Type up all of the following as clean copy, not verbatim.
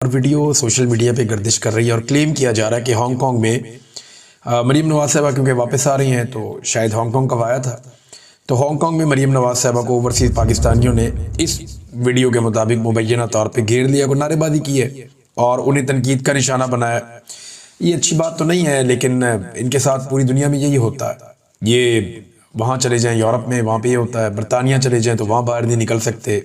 और video social media पे गर्दिश कर रही है और क्लेम किया जा रहा है कि हांगकांग में मरीम नवाज साहिबा क्योंकि वापस आ रही हैं तो शायद हांगकांग कब आया था, तो हांगकांग में मरीम नवाज साहिबा को ओवरसीज़ पाकिस्तानियों ने इस वीडियो के मुताबिक मुबैना तौर पे घेर लिया, को नारेबाजी की है और उन्हें तनकीद का निशाना बनाया। ये अच्छी बात तो नहीं है, लेकिन इनके साथ पूरी दुनिया में यही होता है। ये वहाँ चले जाएं यूरोप में, वहाँ पे ये होता है, बरतानिया चले जाएं तो वहाँ बाहर नहीं निकल सकते,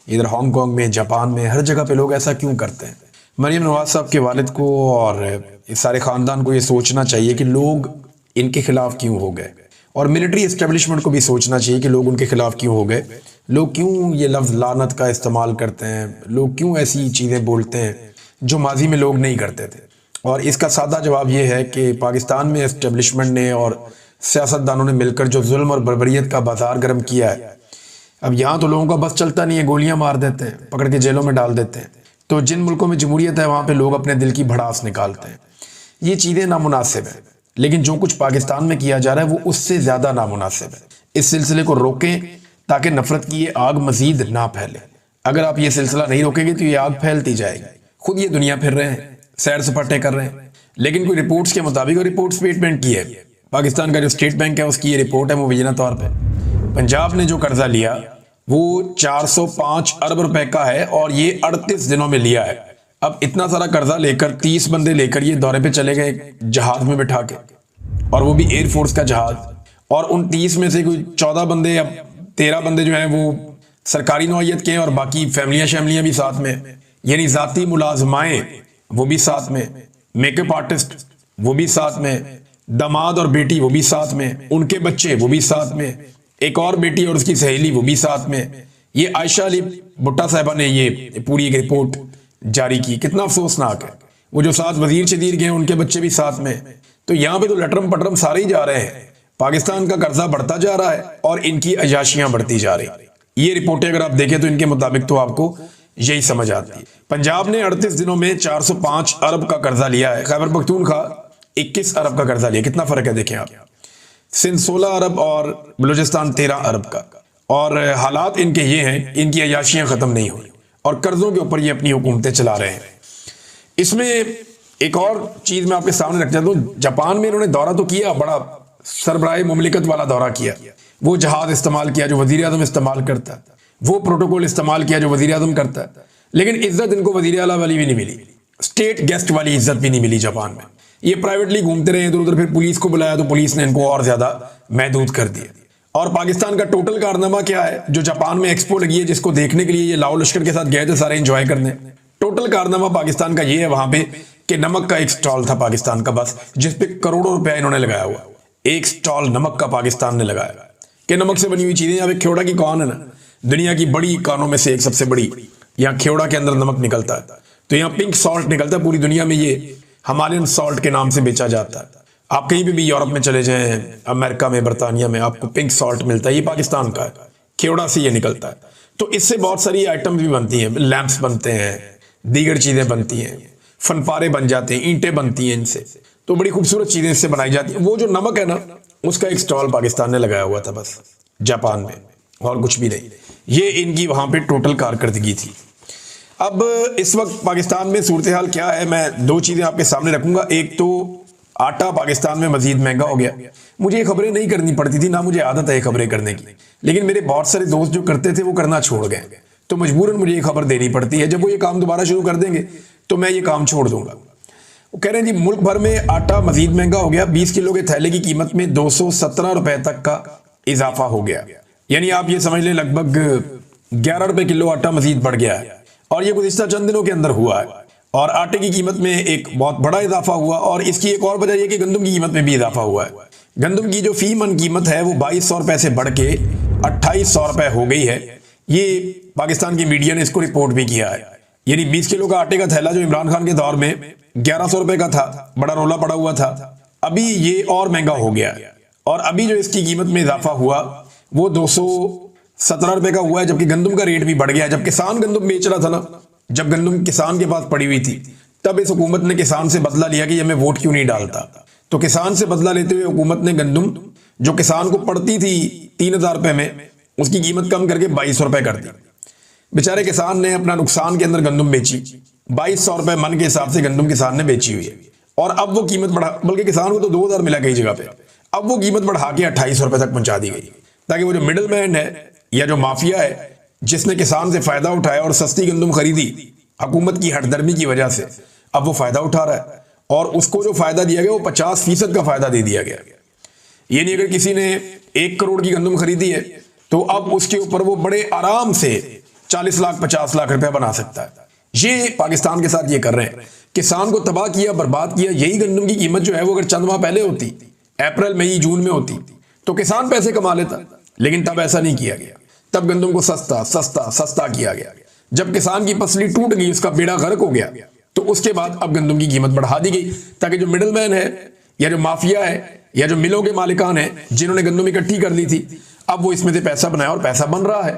इधर हांगकांग में, जापान में, हर जगह पे लोग ऐसा क्यों करते हैं। मरीम नवाज साहब के वालिद को और इस सारे ख़ानदान को ये सोचना चाहिए कि लोग इनके खिलाफ क्यों हो गए, और मिलिट्री इस्टेब्लिशमेंट को भी सोचना चाहिए कि लोग उनके खिलाफ क्यों हो गए, लोग क्यों ये लफ्ज़ लानत का इस्तेमाल करते हैं, लोग क्यों ऐसी चीज़ें बोलते हैं जो माजी में लोग नहीं करते थे। और इसका सादा जवाब ये है कि पाकिस्तान में इस्टेब्लिशमेंट ने और सियासतदानों ने मिलकर जो जुल्म और बर्बरियत का बाजार गर्म किया है, अब यहाँ तो लोगों का बस चलता नहीं है, गोलियां मार देते हैं, पकड़ के जेलों में डाल देते हैं। तो जिन मुल्कों में जमहूरियत है वहाँ पे लोग अपने दिल की भड़ास निकालते हैं। ये चीज़ें नामुनासिब हैं, लेकिन जो कुछ पाकिस्तान में किया जा रहा है वो उससे ज़्यादा नामुनासिब है। इस सिलसिले को रोकें ताकि नफरत की ये आग मजीद ना फैले। अगर आप ये सिलसिला नहीं रोकेंगे तो ये आग फैलती जाएगी। खुद ये दुनिया फिर रहे हैं, सैर सपाटे कर रहे हैं, लेकिन कोई रिपोर्ट्स के मुताबिक, और रिपोर्ट स्टेटमेंट की है पाकिस्तान का जो स्टेट बैंक है उसकी ये रिपोर्ट है मुबैना तौर पे, पंजाब ने जो कर्जा लिया वो 405 अरब रुपए का है और ये 38 दिनों में लिया है। अब इतना सारा कर्जा लेकर 30 बंदे लेकर ये दौरे पे चले गए जहाज में बिठा के, और वो भी एयरफोर्स का जहाज, और उन 30 में से कोई 14 बंदे या 13 बंदे जो हैं वो सरकारी नौयत के हैं और बाकी फैमिलियां भी साथ में, यानी जाती मुलाजमाएं वो भी साथ में, मेकअप आर्टिस्ट वो भी साथ में, दामाद और बेटी वो भी साथ में, उनके बच्चे वो भी साथ में, एक और बेटी और उसकी सहेली वो भी साथ में। ये आयशा अली भुट्टा साहिबा ने ये पूरी एक रिपोर्ट जारी की। कितना अफसोसनाक है, वो जो 7 वजीर शदीर गए उनके बच्चे भी साथ में। तो यहाँ पे तो लटरम पटरम सारे ही जा रहे हैं, पाकिस्तान का कर्जा बढ़ता जा रहा है और इनकी अयाशियां बढ़ती जा रही। ये रिपोर्टें अगर आप देखें तो इनके मुताबिक तो आपको यही समझ आती है। पंजाब ने 38 दिनों में 405 अरब का कर्जा लिया है, खैबर पख्तूनख्वा 21 अरब का कर्जा लिया। कितना फर्क है देखें आप। सिंध 16 अरब और बलूचिस्तान 13 अरब का। और हालात इनके ये हैं, इनकी अयाशियां खत्म नहीं हुई और कर्जों के ऊपर ये अपनी हुकूमतें चला रहे हैं। इसमें एक और चीज मैं आपके सामने रख देता हूँ। जापान में इन्होंने दौरा तो किया, बड़ा सरबराह मुमलिकत वाला दौरा किया, वो जहाज इस्तेमाल किया जो वजीर आजम इस्तेमाल करता है, वो प्रोटोकॉल इस्तेमाल किया जो वजीर आजम करता है, लेकिन इज्जत इनको वजीर आला वाली भी नहीं मिली, स्टेट गेस्ट वाली इज्जत भी नहीं मिली जापान में। ये प्राइवेटली घूमते रहे इधर उधर, फिर पुलिस को बुलाया तो पुलिस ने इनको और ज्यादा महदूद कर दिया। और पाकिस्तान का टोटल कारनामा क्या है, जो जापान में एक्सपो लगी है जिसको देखने के लिए ये लाओ लश्कर के साथ गए थे सारे एंजॉय करने, टोटल कारनामा पाकिस्तान का ये है वहां पे कि नमक का एक स्टॉल था पाकिस्तान का बस, जिसपे करोड़ों रुपया इन्होंने लगाया हुआ। एक स्टॉल नमक का पाकिस्तान ने लगाया कि नमक से बनी हुई चीजें। यहाँ पे खेवड़ा की कौन है ना, दुनिया की बड़ी कानों में से एक सबसे बड़ी, यहाँ खेवड़ा के अंदर नमक निकलता है। तो यहाँ पिंक सॉल्ट निकलता है, पूरी दुनिया में ये हिमालयन सॉल्ट के नाम से बेचा जाता है। आप कहीं भी यूरोप में चले जाएं, अमेरिका में, बरतानिया में, आपको पिंक सॉल्ट मिलता है, ये पाकिस्तान का है, खेवड़ा से ये निकलता है। तो इससे बहुत सारी आइटम भी बनती हैं, लैंप्स बनते हैं, दीगर चीजें बनती हैं, फनपारे बन जाते हैं, ईंटें बनती हैं इनसे, तो बड़ी खूबसूरत चीजें इससे बनाई जाती हैं। वो जो नमक है ना, उसका एक स्टॉल पाकिस्तान ने लगाया हुआ था बस जापान में, और कुछ भी नहीं। ये इनकी वहां पे टोटल कारकर्दगी थी। अब इस वक्त पाकिस्तान में सूरत हाल क्या है, मैं 2 चीजें आपके सामने रखूंगा। एक तो आटा पाकिस्तान में मजीद महंगा हो गया। मुझे ये खबरें नहीं करनी पड़ती थी, ना मुझे आदत है ये खबरें करने की, लेकिन मेरे बहुत सारे दोस्त जो करते थे वो करना छोड़ गए, तो मजबूरन मुझे ये खबर देनी पड़ती है। जब वो ये काम दोबारा शुरू कर देंगे तो मैं ये काम छोड़ दूंगा। वो कह रहे हैं जी मुल्क भर में आटा मजीद महंगा हो गया, 20 किलो के थैले की कीमत में 217 रुपए तक का इजाफा हो गया। यानी आप ये समझ लें लगभग 11 रुपए किलो आटा मजीद बढ़ गया है, और ये गुज़िश्ता चंद दिनों के अंदर हुआ है। और आटे की कीमत में एक बहुत बड़ा इजाफा हुआ, और इसकी एक और वजह यह कि गंदम की कीमत में भी इजाफा हुआ है। गंदम की जो फी मन कीमत है वो 2200 रुपए से बढ़ के 2800 रुपए हो गई है। ये पाकिस्तान की मीडिया ने इसको रिपोर्ट भी किया है। यानी 20 किलो का आटे का थैला जो इमरान खान के दौर में 1100 रुपए का था, बड़ा रोला पड़ा हुआ था, अभी ये और महंगा हो गया, और अभी जो इसकी कीमत में इजाफा हुआ वो 217 रुपए का हुआ है, जबकि गंदम का रेट भी बढ़ गया। जब किसान गंदम बेच रहा था ना, जब गंदम किसान के पास पड़ी हुई थी, तब इस हुकूमत ने किसान से बदला लिया कि ये मैं वोट क्यों नहीं डालता। तो किसान से बदला लेते हुए हुकूमत ने गंदम जो किसान को पड़ती थी 3000 रुपए में, उसकी कीमत कम करके 2200 रुपए कर दी। बेचारे किसान ने अपना नुकसान के अंदर गंदम बेची 2200 रुपए मन के हिसाब से गंदम किसान ने बेची हुई है, और अब वो कीमत बढ़ा, बल्कि किसान को तो 2000 मिला कई जगह पे, अब वो कीमत बढ़ा के 2800 रुपए तक पहुंचा दी गई, ताकि वो जो मिडिल मैन है या जो माफिया है जिसने किसान से फायदा उठाया और सस्ती गंदम खरीदी हुकूमत की हठधर्मी की वजह से, अब वो फायदा उठा रहा है, और उसको जो फायदा दिया गया वो 50% का फायदा दे दिया गया। ये नहीं, अगर किसी ने 1 करोड़ की गंदम खरीदी है तो अब उसके ऊपर वो बड़े आराम से 40 लाख 50 लाख रुपया बना सकता है। ये पाकिस्तान के साथ ये कर रहे हैं, किसान को तबाह किया, बर्बाद किया। यही गंदम की कीमत जो है वो अगर चंद माह पहले होती, अप्रैल मई जून में होती, तो किसान पैसे कमा लेता, लेकिन तब ऐसा नहीं किया गया। तब गंदम को सस्ता सस्ता सस्ता किया गया। जब किसान की पसली टूट गई, उसका बेड़ा गर्क हो गया, तो उसके बाद अब गंदम की कीमत बढ़ा दी गई, ताकि जो मिडिल मैन है या जो माफिया है या जो मिलों के मालिकान हैं जिन्होंने गंदम इकट्ठी कर ली थी, अब वो इसमें से पैसा बनाया और पैसा बन रहा है।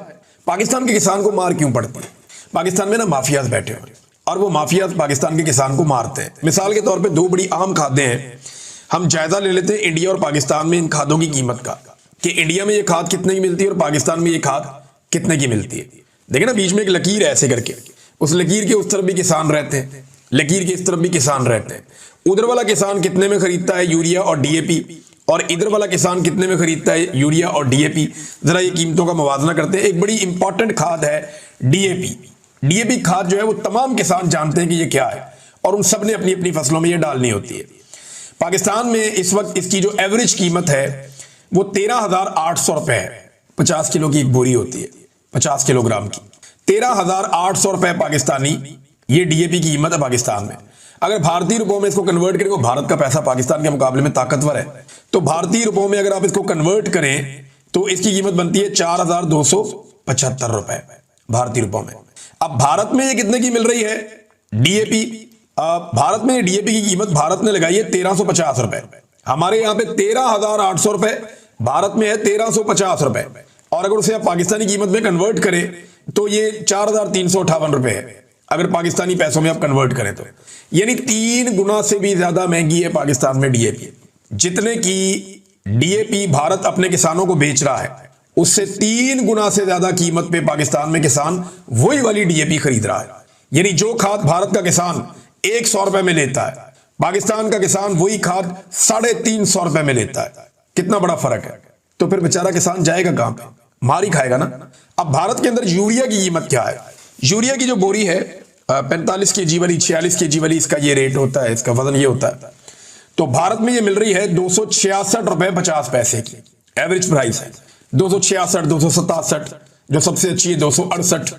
पाकिस्तान के किसान को मार क्यों पड़ती है? पाकिस्तान में ना माफियाज बैठे हुए हैं, और वो माफियाज पाकिस्तान के किसान को मारते हैं। मिसाल के तौर पे 2 बड़ी आम खादें हैं, हम जायजा ले लेते हैं इंडिया और पाकिस्तान में इन खादों की कीमत का, कि इंडिया में ये खाद कितने की मिलती है और पाकिस्तान में ये खाद कितने की मिलती है। देखिए ना, बीच में एक लकीर है ऐसे करके, उस लकीर के उस तरफ भी किसान रहते हैं, लकीर के इस तरफ भी किसान रहते हैं। उधर वाला किसान कितने में खरीदता है यूरिया और डीएपी, और इधर वाला किसान कितने में खरीदता है यूरिया और डीएपी। जरा ये कीमतों का मुवाजना करते हैं। एक बड़ी इंपॉर्टेंट खाद है डीएपी। डीएपी खाद जो है वो तमाम किसान जानते हैं कि ये क्या है, और उन सब ने अपनी अपनी फसलों में ये डालनी होती है। पाकिस्तान में इस वक्त इसकी जो एवरेज कीमत है वो 13,800 रुपए है। 50 किलो की एक बोरी होती है, 50 किलोग्राम की, 13,800 रुपए पाकिस्तानी ये डीएपी की कीमत है पाकिस्तान में। अगर भारतीय रुपयों में इसको कन्वर्ट करें, भारत का पैसा पाकिस्तान के मुकाबले में ताकतवर है, तो भारतीय रुपयों में अगर आप इसको कन्वर्ट करें तो इसकी कीमत बनती है 4,275 रुपए भारतीय रुपयों में। अब भारत में ये कितने की मिल रही है डीएपी? भारत में डीएपी की कीमत भारत ने लगाई है 1350 रुपए। हमारे यहाँ पे 13,800 रुपए, भारत में है 1350 रुपए, और अगर उसे आप पाकिस्तानी कीमत में कन्वर्ट करें तो ये 4,358 रुपए है, अगर पाकिस्तानी पैसों में आप कन्वर्ट करें तो। यानी 3 गुना से भी ज्यादा महंगी है पाकिस्तान में डीएपी। जितने की डीएपी भारत अपने किसानों को बेच रहा है, उससे 3 गुना से ज्यादा कीमत पे पाकिस्तान में किसान वही वाली डीएपी खरीद रहा है। यानी जो खाद भारत का किसान 100 रुपए में लेता है, पाकिस्तान का किसान वही खाद 350 रुपए में लेता है। कितना बड़ा फर्क है। तो फिर बेचारा किसान जाएगा कहां पे? मार ही खाएगा ना। अब भारत के अंदर यूरिया की कीमत क्या है? यूरिया की जो बोरी है 45 केजी वाली, 46 केजी वाली, इसका ये रेट होता है, इसका वजन ये होता है। तो भारत में ये मिल रही है 266 रुपए 50 पैसे की एवरेज प्राइस है। 266, 267, जो सबसे अच्छी है 268।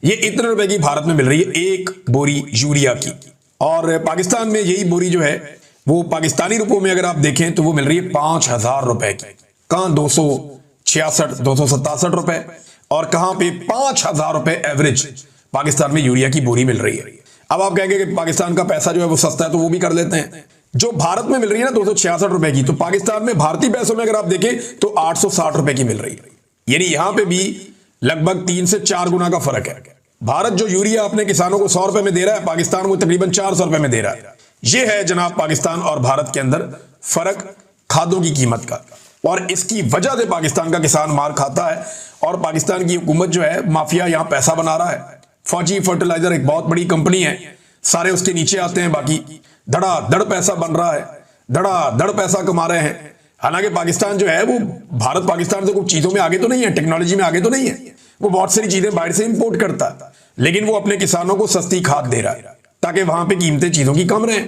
ये इतने रुपए की भारत में मिल रही है एक बोरी यूरिया की। और पाकिस्तान में यही बोरी जो है वो पाकिस्तानी रुपयों में अगर आप देखें तो वो मिल रही है 5,000 रुपए की। कहां 266, 267 रुपए, और कहां पे 5,000 रुपए एवरेज पाकिस्तान में यूरिया की बोरी मिल रही है। अब आप कहेंगे कि पाकिस्तान का पैसा जो है वो सस्ता है, तो वो भी कर लेते हैं। जो भारत में मिल रही है ना 266 रुपए की, तो पाकिस्तान में भारतीय पैसों में अगर आप देखें तो 860 रुपए की मिल रही है। यानी यहां पे भी लगभग 3 से 4 गुना का फर्क है। भारत जो यूरिया अपने किसानों को 100 रुपए में दे रहा है, पाकिस्तान वो तकरीबन 400 रुपए में दे रहा है। यह है जनाब पाकिस्तान और भारत के अंदर फर्क खादों की कीमत का, और इसकी वजह से पाकिस्तान का किसान मार खाता है, और पाकिस्तान की हुकूमत जो है माफिया यहां पैसा बना रहा है। फौजी फर्टिलाइजर एक बहुत बड़ी कंपनी है, सारे उसके नीचे आते हैं, बाकी धड़ाधड़ पैसा बन रहा है, धड़ाधड़ पैसा कमा रहे हैं। हालांकि पाकिस्तान जो है वो भारत पाकिस्तान से कुछ चीजों में आगे तो नहीं है, टेक्नोलॉजी में आगे तो नहीं है, वो बहुत सारी चीजें बाहर से इंपोर्ट करता है, लेकिन वो अपने किसानों को सस्ती खाद दे रहा है ताकि वहां पे कीमतें चीजों की कम रहे।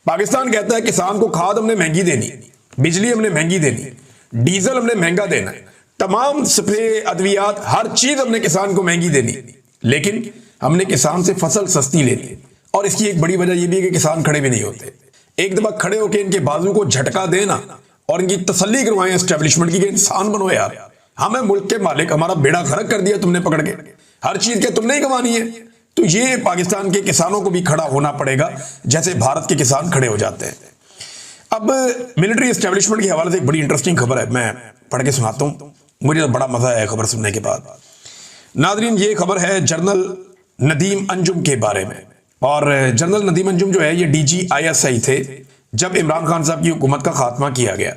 पाकिस्तान कहता है किसान को खाद हमने महंगी देनी, बिजली हमने महंगी देनी, डीजल हमने महंगा देना है, तमाम स्प्रे अद्वियात हर चीज हमने किसान को महंगी देनी, लेकिन हमने किसान से फसल सस्ती लेनी। और इसकी एक बड़ी वजह यह भी है कि किसान खड़े भी नहीं होते। एक दफा खड़े होकर इनके बाजू को झटका देना और इनकी तसल्ली करवाएं एस्टेब्लिशमेंट की कि इंसान बनो यार, हमें मुल्क के मालिक, हमारा बेड़ा गर्क कर दिया तुमने पकड़ के, हर चीज क्या तुमने ही कमानी है। तो ये पाकिस्तान के किसानों को भी खड़ा होना पड़ेगा जैसे भारत के किसान खड़े हो जाते हैं। अब मिलिट्री एस्टेब्लिशमेंट के हवाले से एक बड़ी इंटरेस्टिंग खबर है, मैं पढ़ के सुनाता हूं, मुझे तो बड़ा मजा आया खबर सुनने के बाद। नादरीन, ये खबर है जनरल नदीम अंजुम के बारे में। और जनरल नदीम अंजुम जो है ये DGISI थे जब इमरान खान साहब की हुकूमत का खात्मा किया गया,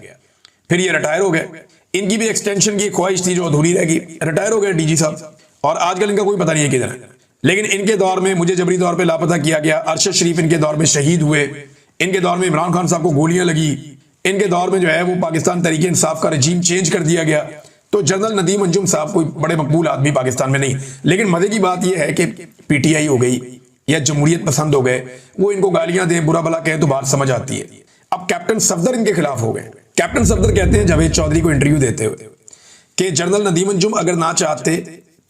फिर ये रिटायर हो गए। इनकी भी एक्सटेंशन की ख्वाहिश थी जो अधूरी रह गई, रिटायर हो गए DG साहब, और आजकल इनका कोई पता नहीं है किधर है। लेकिन इनके दौर में मुझे जबरी तौर पे लापता किया गया, अरशद शरीफ इनके दौर में शहीद हुए, इनके दौर में इमरान खान साहब को गोलियां लगी, इनके दौर में जो है वो पाकिस्तान तरीके इंसाफ का रजीम चेंज कर दिया गया। तो जनरल नदीम अंजुम साहब कोई बड़े मकबूल आदमी पाकिस्तान में नहीं। लेकिन मजे की बात यह है कि पीटीआई हो गई या जमहूरियत पसंद हो गए, वो इनको गालियां दें, बुरा भला कहें तो बात समझ आती है। अब कैप्टन सफदर इनके खिलाफ हो गए। कैप्टन सफदर कहते हैं जावेद चौधरी को इंटरव्यू देते हुए कि जनरल नदीम अंजुम अगर ना चाहते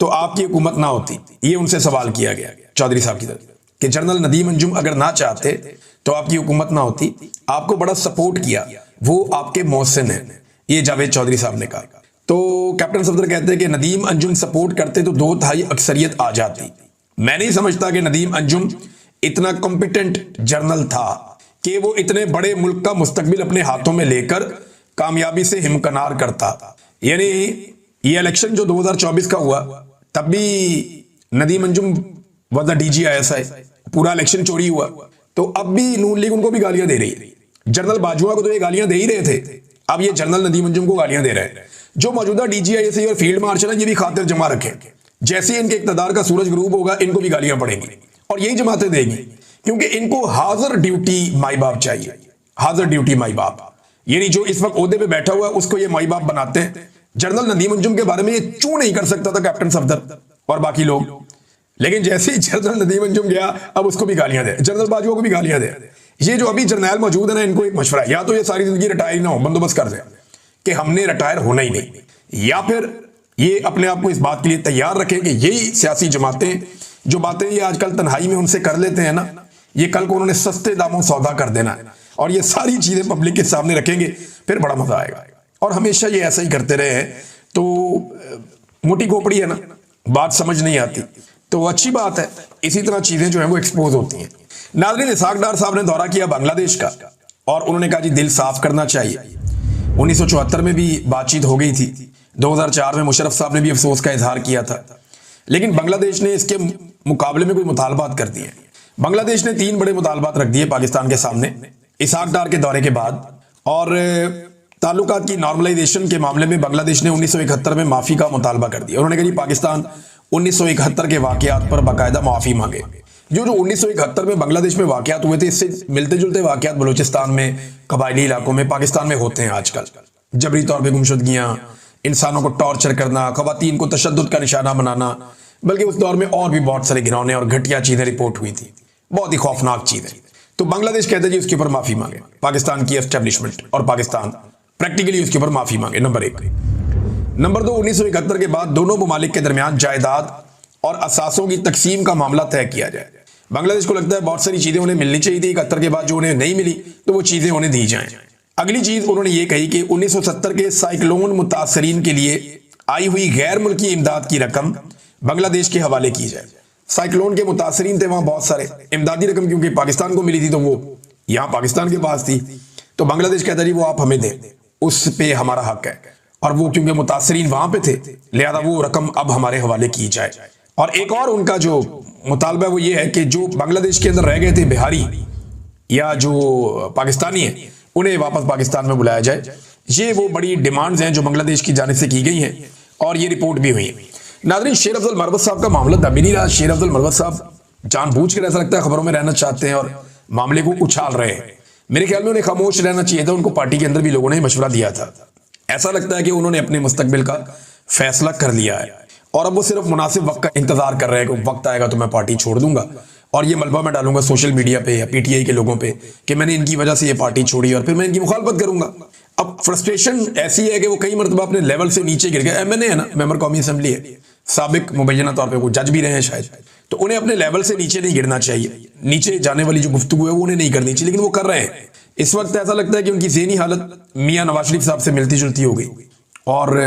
तो आपकी हुकूमत ना होती। ये उनसे सवाल किया गया चौधरी साहब की तरफ कि जनरल नदीम अंजुम अगर ना चाहते तो आपकी हुकूमत ना होती, आपको बड़ा सपोर्ट किया, वो आपके मोहसिन है, ये जावेद चौधरी साहब ने कहा। तो कैप्टन सफदर कहते हैं कि नदीम अंजुम सपोर्ट करते तो 2/3 अक्सरियत आ जाती। मैं नहीं समझता कि नदीम अंजुम इतना कॉम्पिटेंट जर्नल था कि वो इतने बड़े मुल्क का मुस्तकबिल अपने हाथों में लेकर कामयाबी से हिमकनार करता। यानी ये इलेक्शन जो 2024 का हुआ तब भी Nadeem Anjum was the DGISI, पूरा इलेक्शन चोरी हुआ। तो अब भी नून लीग उनको भी गालियां दे रही है। जनरल बाजवा को तो ये गालियां दे ही रहे थे, अब ये जनरल नदीम अंजुम को गालियां दे रहे हैं। जो मौजूदा DGISI और फील्ड मार्शल है ये भी खातिर जमा रखे, जैसे इनके इक़्तिदार का सूरज ग्रूब होगा इनको भी गालियां पड़ेंगी और यही जमातें देंगी, क्योंकि इनको हाजिर ड्यूटी माई बाप चाहिए। हाजिर ड्यूटी माई बाप, यानी जो इस वक्त ओहदे पे बैठा हुआ है उसको ये माई बाप बनाते हैं। जनरल नदीम अंजुम के बारे में ये चू नहीं कर सकता था कैप्टन सफदर और बाकी लोग, लेकिन जैसे ही जनरल नदीम अंजुम गया अब उसको भी गालियां दे, जनरल बाजुआ को भी गालियां दे। ये जो अभी जर्नैल मौजूद है ना, इनको एक मशवरा है, या तो ये सारी जिंदगी रिटायर ना हो, बंदोबस्त कर दे कि हमने रिटायर होना ही नहीं, या फिर ये अपने आप को इस बात के लिए तैयार रखें कि यही सियासी जमातें जो बातें ये आजकल तन्हाई में उनसे कर लेते हैं ना, ये कल को उन्होंने सस्ते दामों सौदा कर देना है और ये सारी चीजें पब्लिक के सामने रखेंगे, फिर बड़ा मजा आएगा। और हमेशा ये ऐसा ही करते रहे हैं तो मोटी खोपड़ी है ना, बात समझ नहीं आती। तो अच्छी बात है, इसी तरह चीजें जो है वो एक्सपोज होती हैं। नाज़रीन, इसहाक डार साहब ने दौरा किया बांग्लादेश का और उन्होंने कहा जी दिल साफ करना चाहिए। 1974 में भी बातचीत हो गई थी, 2004 में मुशर्रफ साहब ने भी अफसोस का इजहार किया था, लेकिन बांग्लादेश ने इसके मुकाबले में कोई मुतालबात कर दिए। बांग्लादेश ने 3 बड़े मुतालबात रख दिए पाकिस्तान के सामने इसहाक डार के दौरे के बाद। और ताल्लुकात की नॉर्मलाइजेशन के मामले में बांग्लादेश ने 1971 में माफी का मुतालबा कर दिया। उन्होंने कहा जी पाकिस्तान 1971 के वाकयात पर बाकायदा माफी मांगे। जो 1971 में बांग्लादेश में वाकयात हुए थे, इससे मिलते जुलते वाकयात बलूचिस्तान में, कबायली इलाकों में, पाकिस्तान में होते हैं आजकल। जबरी तौर पर गुमशुदगियां, इंसानों को टॉर्चर करना, खवातीन को तशद्दुद का निशाना बनाना, बल्कि उस दौर में और भी बहुत सारे घिनौने और घटिया चीजें रिपोर्ट हुई थी, बहुत ही खौफनाक चीजें। तो बांग्लादेश कहते जी उसके ऊपर माफी मांगे, पाकिस्तान की एस्टेब्लिशमेंट और पाकिस्तान प्रैक्टिकली उसके ऊपर माफी मांगे, नंबर 1। नंबर 2, 1971 के बाद दोनों ममालिक के दरमियान जायदाद और असासों की तकसीम का मामला तय किया जाए। बांग्लादेश को लगता है बहुत सारी चीजें उन्हें मिलनी चाहिए थी 71 के बाद, जो उन्हें नहीं मिली तो वो चीजें उन्हें दी जाएं। अगली चीज उन्होंने ये कही कि 1970 के साइक्लोन मुतासरीन के लिए आई हुई गैर मुल्की इमदाद की रकम बांग्लादेश के हवाले की जाए। साइक्लोन के मुतासरीन थे वहां बहुत सारे, इमदादी रकम क्योंकि पाकिस्तान को मिली थी तो वो यहां पाकिस्तान के पास थी, तो बांग्लादेश कहता जी वो आप हमें दें, उस पे हमारा हक है, और वो क्योंकि मुतासरीन वहां पे थे लिहाजा वो रकम अब हमारे हवाले की जाए। और एक और उनका जो मुतालबा वो ये है कि जो बांग्लादेश के अंदर रह गए थे बिहारी या जो पाकिस्तानी है उन्हें वापस पाकिस्तान में बुलाया जाए। ये वो बड़ी डिमांड्स हैं जो बांग्लादेश की जानिब से की गई हैं और ये रिपोर्ट भी हुई है। नाज़रीन, शेर अफजल मरवत साहब का मामला दबी नहीं रहा। शेर अफजल मरवत साहब जानबूझकर ऐसा लगता है खबरों में रहना चाहते हैं और मामले को उछाल रहे हैं। मेरे ख्याल में उन्हें खामोश रहना चाहिए था, उनको पार्टी के अंदर भी लोगों ने मशवरा दिया था। ऐसा लगता है कि उन्होंने अपने मुस्तकबिल का फैसला कर लिया है और अब वो सिर्फ मुनासिब वक्त का इंतजार कर रहे हैं कि वक्त आएगा तो मैं पार्टी छोड़ दूंगा और ये मलबा मैं डालूंगा सोशल मीडिया पे या पीटीआई के लोगों पे कि मैंने इनकी वजह से ये पार्टी छोड़ी और फिर मैं इनकी मुखालफत करूंगा। अब फ्रस्ट्रेशन ऐसी है कि वो कई मरतबा अपने लेवल से नीचे गिर गए। एमएनए है ना, मेंबर कौमी असेंबली है, साबिक मुबैना तौर पे वो जज भी रहे हैं शायद, तो उन्हें अपने लेवल से नीचे नहीं गिरना चाहिए। नीचे जाने वाली जो गुफ्तगू है वो उन्हें नहीं करनी चाहिए, लेकिन वो कर रहे हैं। इस वक्त ऐसा लगता है कि उनकी ज़हनी हालत मियां नवाज शरीफ साहब से मिलती जुलती हो गई और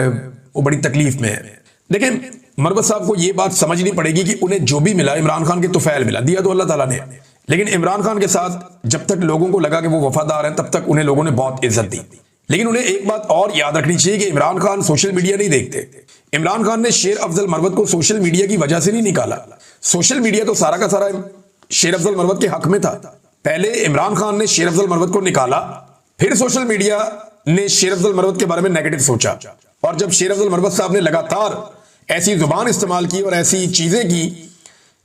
वो बड़ी तकलीफ में है। लेकिन मरवत साहब को ये बात समझनी पड़ेगी कि उन्हें जो भी मिला इमरान खान के तुफैल मिला, दिया तो अल्लाह ताला ने, लेकिन इमरान खान के साथ जब तक लोगों को लगा कि वो वफादार हैं तब तक उन्हें लोगों ने बहुत इज्जत दी। लेकिन उन्हें एक बात और याद रखनी चाहिए कि इमरान खान सोशल मीडिया नहीं देखते। इमरान खान ने शेर अफजल मरवत को सोशल मीडिया की वजह से नहीं निकाला। सोशल मीडिया तो सारा का सारा शेर अफजल मरवत के हक में था। पहले इमरान खान ने शेर अफजल मरवत को निकाला, फिर सोशल मीडिया ने शेर अफजल मरवत के बारे में नेगेटिव सोचा, और जब शेर अफजल मरवत साहब ने लगातार ऐसी जुबान इस्तेमाल की और ऐसी चीजें की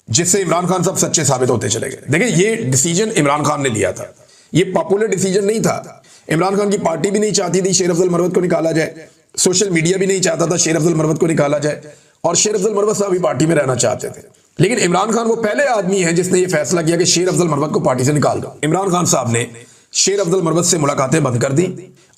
जिससे इमरान खान साहब सच्चे साबित होते चले गए। देखिए, ये डिसीजन इमरान खान ने लिया था, ये पॉपुलर डिसीजन नहीं था। इमरान खान की पार्टी भी नहीं चाहती थी शेर अफजल मरवत को निकाला जाए, सोशल मीडिया भी नहीं चाहता था शेर अफजल मरवत को निकाला जाए, और शेर अफजल मरवत साहब भी पार्टी में रहना चाहते थे। लेकिन इमरान खान वो पहले आदमी है जिसने ये फैसला किया कि शेर अफजल मरवत को पार्टी से निकाल दो। इमरान खान साहब ने शेर अफजल मरवत से मुलाकातें बंद कर दी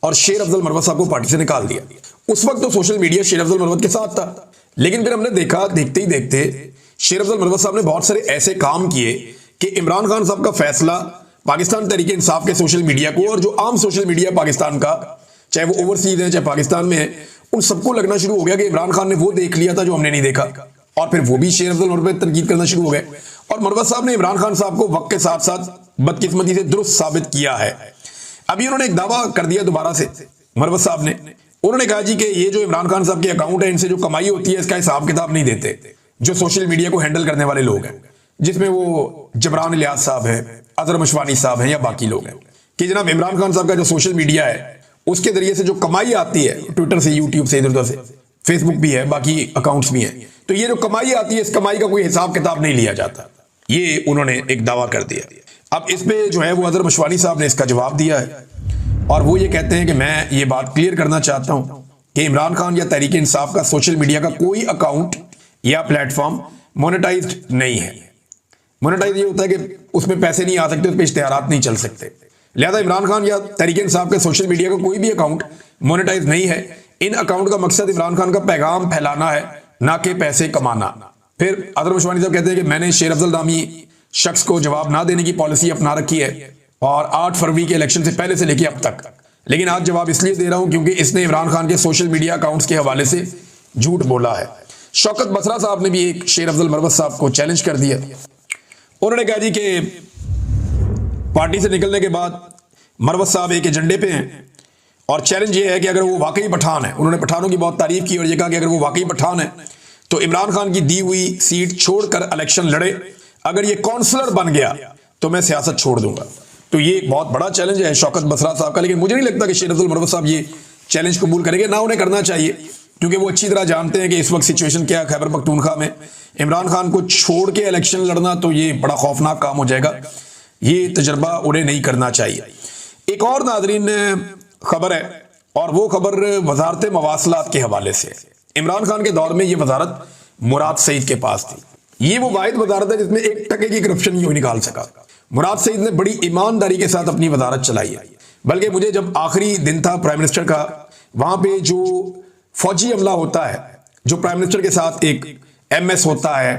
और शेर अफजल मरवत साहब को पार्टी से निकाल दिया। उस वक्त तो सोशल मीडिया शेर अफजल मरवत के साथ था, लेकिन फिर हमने देखा, देखते ही देखते शेर अफजल मरवत साहब ने बहुत सारे ऐसे काम किए कि इमरान खान साहब का फैसला पाकिस्तान तहरीक इंसाफ के सोशल मीडिया को और जो आम सोशल मीडिया पाकिस्तान का, चाहे वो ओवरसीज है चाहे पाकिस्तान में है, उन सबको लगना शुरू हो गया कि इमरान खान ने वो देख लिया था जो हमने नहीं देखा, और फिर वो भी शेर अफजल मरवत पर तनकीद करना शुरू हो गए। और मरवत साहब ने इमरान खान साहब को वक्त के साथ साथ बदकिस्मती से दुरुस्त साबित किया है। अभी उन्होंने एक दावा कर दिया दोबारा से, मरवत साहब ने, उन्होंने कहा जी कि ये जो इमरान खान साहब के अकाउंट है, इनसे जो कमाई होती है इसका हिसाब किताब नहीं देते जो सोशल मीडिया को हैंडल करने वाले लोग हैं, जिसमें वो जबरान इलियास साहब है, अजहर मशवानी साहब हैं या बाकी लोग हैं, कि जनाब इमरान खान साहब का जो सोशल मीडिया है उसके जरिए से जो कमाई आती है, ट्विटर से, यूट्यूब से, इधर उधर से, फेसबुक भी है, बाकी अकाउंट्स भी हैं, तो ये जो कमाई आती है इस कमाई का कोई हिसाब किताब नहीं लिया जाता। ये उन्होंने एक दावा कर दिया। अब इस पे जो है वो अजहर मशवानी साहब ने इसका जवाब दिया है, और वो ये कहते हैं कि मैं ये बात क्लियर करना चाहता हूं कि इमरान खान या तहरीक इंसाफ का सोशल मीडिया का कोई अकाउंट या प्लेटफॉर्म मोनेटाइज्ड नहीं है। मोनेटाइज ये होता है कि उसमें पैसे नहीं आ सकते, उस पर इश्तेहारात नहीं चल सकते। लिहाजा इमरान खान या तहरीक इंसाफ के सोशल मीडिया का कोई भी अकाउंट मोनेटाइज नहीं है। इन अकाउंट का मकसद इमरान खान का पैगाम फैलाना है, ना कि पैसे कमाना। फिर अजहर मशवानी साहब कहते हैं कि मैंने शेर अफजल नामी शख्स को जवाब ना देने की पॉलिसी अपना रखी है, और 8 फरवरी के इलेक्शन से पहले से लेकर अब तक, लेकिन आज जवाब इसलिए दे रहा हूं क्योंकि इसने इमरान खान के सोशल मीडिया अकाउंट्स के हवाले से झूठ बोला है। शौकत बसरा साहब ने भी एक शेर अफजल मरवत साहब को चैलेंज कर दिया। उन्होंने कहा जी कि पार्टी से निकलने के बाद मरवत साहब एक एजेंडे पे हैं, और चैलेंज ये है कि अगर वो वाकई पठान है, उन्होंने पठानों की बहुत तारीफ की और ये कहा कि अगर वो वाकई पठान है तो इमरान खान की दी हुई सीट छोड़कर इलेक्शन लड़े, अगर ये काउंसलर बन गया तो मैं सियासत छोड़ दूंगा। तो ये बहुत बड़ा चैलेंज है शौकत बसरा साहब का, लेकिन मुझे नहीं लगता कि शेर अफजल मरवत साहब ये चैलेंज कबूल करेंगे, ना उन्हें करना चाहिए, क्योंकि वो अच्छी तरह जानते हैं कि इस वक्त सिचुएशन क्या है खैबर पख्तूनख्वा में। इमरान खान को छोड़ के इलेक्शन लड़ना तो ये बड़ा खौफनाक काम हो जाएगा, ये तजर्बा उन्हें नहीं करना चाहिए। एक और नाजरीन खबर है, और वो खबर वजारत मवासलात के हवाले से। इमरान खान के दौर में ये वजारत मुराद सईद के पास थी। ये वो वाहिद वजारत है जिसमें 1 टके की करप्शन नहीं निकाल सका। मुराद सईद ने बड़ी ईमानदारी के साथ अपनी वजारत चलाई है, बल्कि मुझे जब आखिरी दिन था प्राइम मिनिस्टर का, वहां पे जो फौजी अमला होता है, जो प्राइम मिनिस्टर के साथ एक MS होता है,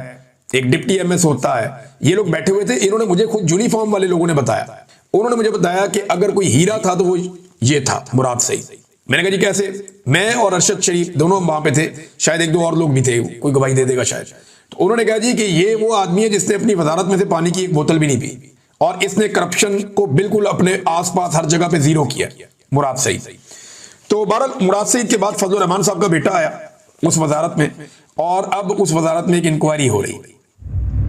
एक डिप्टी MS होता है, ये लोग बैठे हुए थे। इन्होंने मुझे खुद यूनिफॉर्म वाले लोगों ने बताया, उन्होंने मुझे बताया कि अगर कोई हीरा था तो वो ये था, मुराद सईद। मैंने कहा जी कैसे? मैं और अरशद शरीफ दोनों वहां पे थे, शायद 1-2 और लोग भी थे, कोई गवाही दे देगा शायद। तो उन्होंने कहा जी कि ये वो आदमी है जिसने अपनी वजारत में से पानी की एक बोतल भी नहीं पी, और इसने करप्शन को बिल्कुल अपने आसपास हर जगह पे जीरो किया, मुराद सईद। तो बहरहाल मुराद सईद के बाद फजल रहमान साहब का बेटा आया उस वजारत में, और अब उस वजारत में एक इंक्वायरी हो रही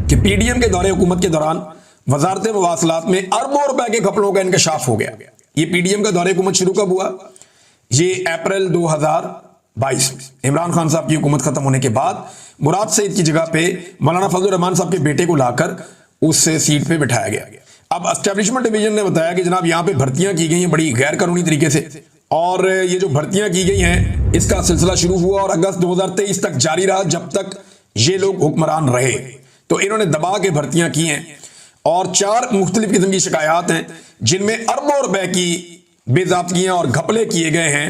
कि PDM के दौरे हुकूमत के दौरान वजारत मवासलात में अरबों रुपए के घपलों का इंकशाफ हो गया। ये PDM का दौरे हुकूमत शुरू कब हुआ? ये अप्रैल 2022 में इमरान खान साहब की हुकूमत खत्म होने के बाद मुराद सईद की जगह पे मौलाना फजल रहमान साहब के बेटे को लाकर उस सीट पे बिठाया गया। अब एस्टेब्लिशमेंट डिवीजन ने बताया कि जनाब यहाँ पे भर्तियां की गई हैं बड़ी गैर कानूनी तरीके से, और ये जो भर्तियां की गई हैं इसका सिलसिला शुरू हुआ और अगस्त 2023 तक जारी रहा, जब तक ये लोग हुक्मरान रहे। तो इन्होंने दबा के भर्तियां की हैं, और 4 मुख्तलिफ किस्म की शिकायत हैं जिनमें अरबों रुपए की बेज़ाब्तियां और घपले किए गए हैं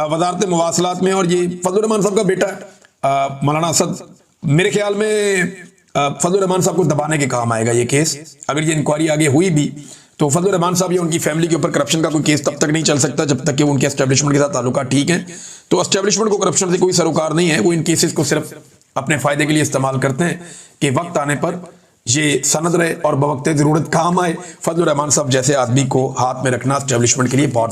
वजारत मवासलात में। और ये फजल रहमान साहब का बेटा मौलाना असद, मेरे ख्याल में फजल रहमान साहब को दबाने के काम आएगा ये केस। अगर ये इंक्वायरी आगे हुई भी तो फजल रहमान साहब या उनकी फैमिली के ऊपर करप्शन का कोई केस तब तक नहीं चल सकता जब तक कि उनके एस्टेब्लिशमेंट के साथ ताल्लुका ठीक है। तो एस्टेब्लिशमेंट को करप्शन से कोई सरोकार नहीं है, वो इन केसेस को सिर्फ अपने फायदे के लिए इस्तेमाल करते हैं कि वक्त आने पर ये सनद रहे और बवक्त जरूरत काम आए। फजल रहमान साहब जैसे आदमी को हाथ में रखना एस्टेब्लिशमेंट के लिए बहुत